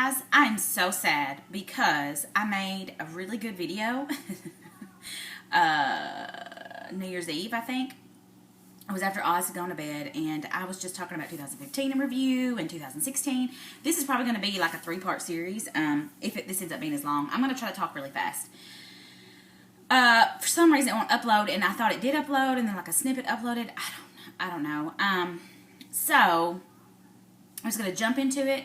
guys, I'm so sad because I made a really good video New Year's Eve, I think. It was after Oz had gone to bed, and I was just talking about 2015 in review and 2016. This is probably going to be like a 3-part series. If this ends up being as long, I'm going to try to talk really fast. For some reason, it won't upload, and I thought it did upload, and then like a snippet uploaded. I don't know. So I'm just going to jump into it.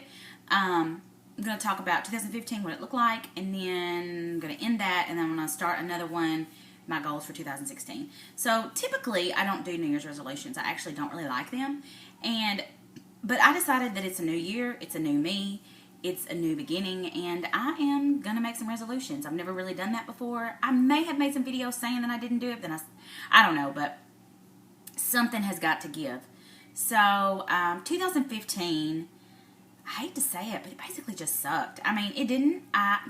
I'm going to talk about 2015, what it looked like, and then I'm going to end that, and then I'm going to start another one, my goals for 2016. So typically, I don't do New Year's resolutions. I actually don't really like them, but I decided that it's a new year, it's a new me, it's a new beginning, and I am going to make some resolutions. I've never really done that before. I may have made some videos saying that I didn't do it, then I don't know, but something has got to give. So 2015, I hate to say it, but it basically just sucked. I mean, it didn't.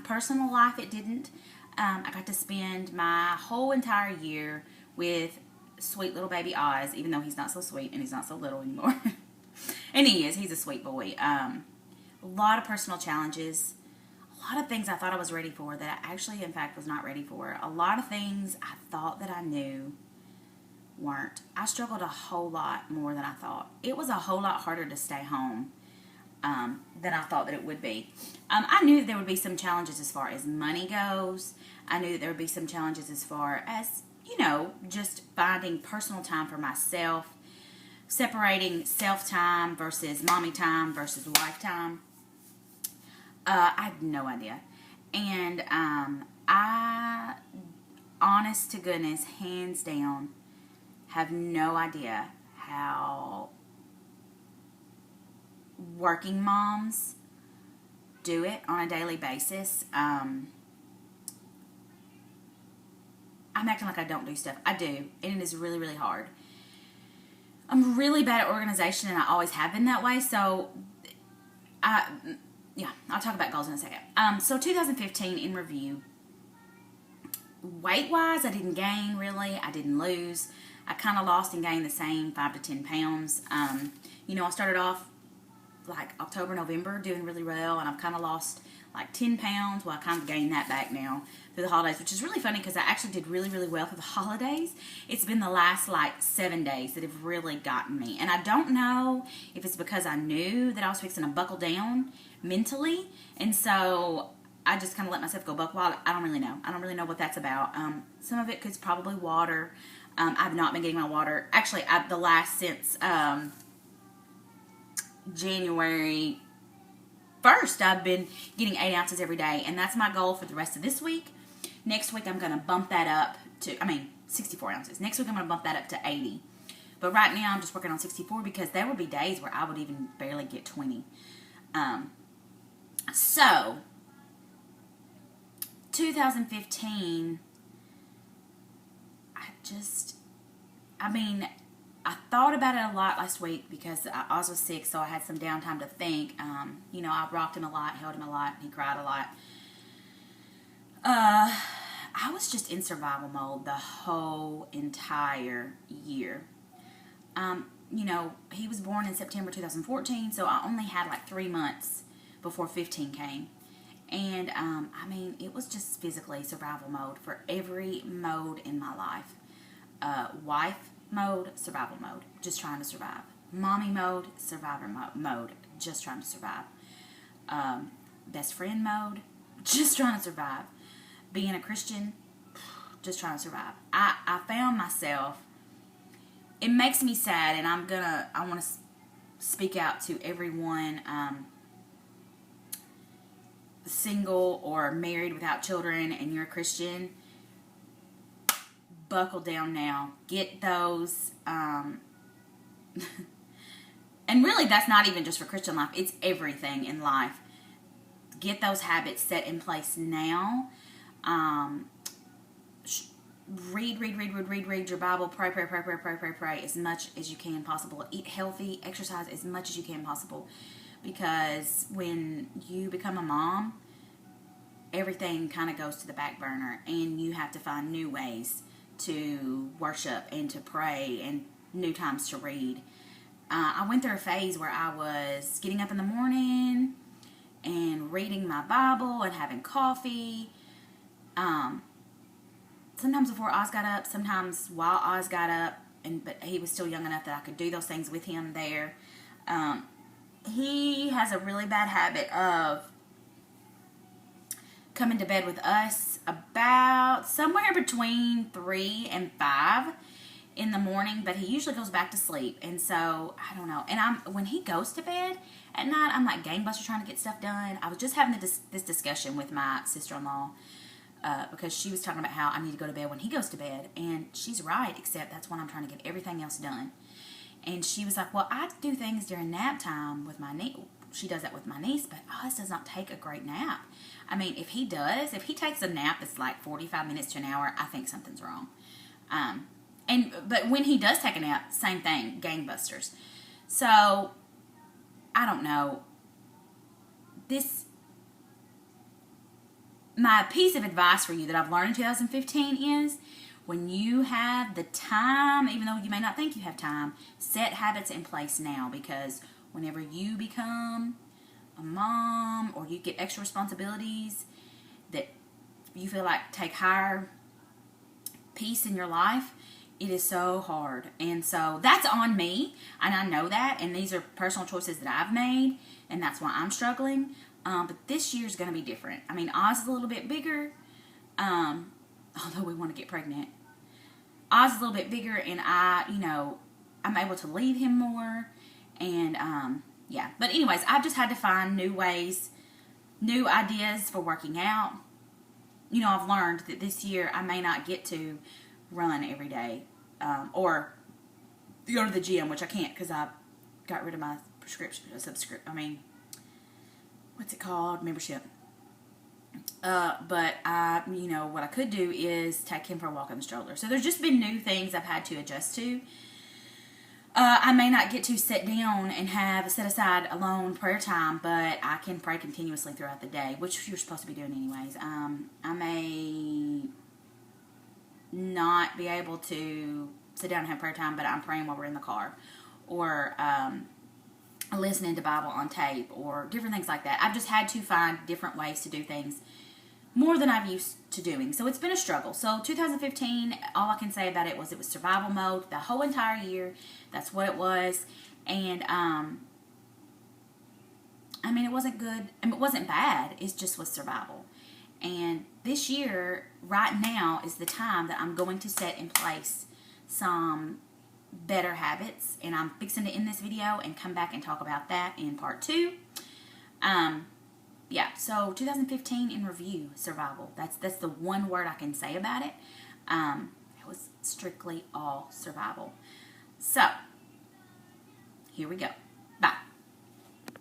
Personal life, it didn't. I got to spend my whole entire year with sweet little baby Oz, even though he's not so sweet and he's not so little anymore. And he is. He's a sweet boy. A lot of personal challenges. A lot of things I thought I was ready for that I actually, in fact, was not ready for. A lot of things I thought that I knew weren't. I struggled a whole lot more than I thought. It was a whole lot harder to stay home than I thought that it would be. I knew that there would be some challenges as far as money goes. I knew that there would be some challenges as far as, just finding personal time for myself, separating self-time versus mommy time versus wife time. I had no idea. And I, honest to goodness, hands down, have no idea how working moms do it on a daily basis. I'm acting like I don't do stuff. I do, and it is really, really hard. I'm really bad at organization, and I always have been that way. So, I'll talk about goals in a second. So 2015 in review. Weight-wise, I didn't gain, really. I didn't lose. I kind of lost and gained the same 5 to 10 pounds. I started off like October, November doing really well, and I've kind of lost like 10 pounds. Well, I kind of gained that back now through the holidays, which is really funny because I actually did really, really well for the holidays. It's been the last like 7 days that have really gotten me, and I don't know if it's because I knew that I was fixing to buckle down mentally, and so I just kind of let myself go buck wild. I don't really know. I don't really know what that's about. Some of it could probably water. I've not been getting my water. Actually, since January 1st, I've been getting 8 ounces every day, and that's my goal for the rest of this week. Next week, I'm going to bump that up to, 64 ounces. Next week, I'm going to bump that up to 80. But right now, I'm just working on 64 because there would be days where I would even barely get 20. So, 2015, I thought about it a lot last week because Oz was sick, so I had some downtime to think. I rocked him a lot, held him a lot, and he cried a lot. I was just in survival mode the whole entire year. He was born in September 2014, so I only had like 3 months before 15 came. And, it was just physically survival mode for every mode in my life. Wife mode, survival mode, just trying to survive. Mommy mode, survivor mode, just trying to survive. Best friend mode, just trying to survive. Being a Christian, just trying to survive. I found myself, it makes me sad, and I want to speak out to everyone, single or married without children, and you're a Christian. Buckle down now. Get those, and really that's not even just for Christian life. It's everything in life. Get those habits set in place now. Read your Bible. Pray as much as you can possible. Eat healthy. Exercise as much as you can possible. Because when you become a mom, everything kind of goes to the back burner, and you have to find new ways to worship and to pray and new times to read. I went through a phase where I was getting up in the morning and reading my Bible and having coffee. Sometimes before Oz got up, sometimes while Oz got up, but he was still young enough that I could do those things with him there. He has a really bad habit of coming to bed with us about somewhere between 3 and 5 in the morning, but he usually goes back to sleep. And so I don't know. And when he goes to bed at night, I'm like gangbusters trying to get stuff done. I was just having this discussion with my sister-in-law because she was talking about how I need to go to bed when he goes to bed, and she's right, except that's when I'm trying to get everything else done. And she was like, well, I do things during nap time with my niece. She does that with my niece, but Oz does not take a great nap. I mean, if he takes a nap that's like 45 minutes to an hour, I think something's wrong. But when he does take a nap, same thing, gangbusters. So, I don't know. My piece of advice for you that I've learned in 2015 is, when you have the time, even though you may not think you have time, set habits in place now, because whenever you become a mom or you get extra responsibilities that you feel like take higher peace in your life, it is so hard. And so that's on me, and I know that, and these are personal choices that I've made, and that's why I'm struggling. But this year's going to be different. I mean, Oz is a little bit bigger, although we want to get pregnant. Oz is a little bit bigger, and I'm able to leave him more, and yeah. But anyways, I've just had to find new ways, new ideas for working out. I've learned that this year I may not get to run every day, or go to the gym, which I can't because I got rid of my membership. But what I could do is take him for a walk in the stroller. So there's just been new things I've had to adjust to. I may not get to sit down and have a set aside alone prayer time, but I can pray continuously throughout the day, which you're supposed to be doing anyways. I may not be able to sit down and have prayer time, but I'm praying while we're in the car, or listening to Bible on tape, or different things like that. I've just had to find different ways to do things more than I've used to doing. So it's been a struggle. So 2015, all I can say about it was survival mode the whole entire year. That's what it was. And it wasn't good. It wasn't bad. It just was survival. And this year, right now, is the time that I'm going to set in place some better habits, and I'm fixing to end this video and come back and talk about that in part 2. Yeah, so 2015 in review, survival. That's the one word I can say about it. It was strictly all survival. So, here we go.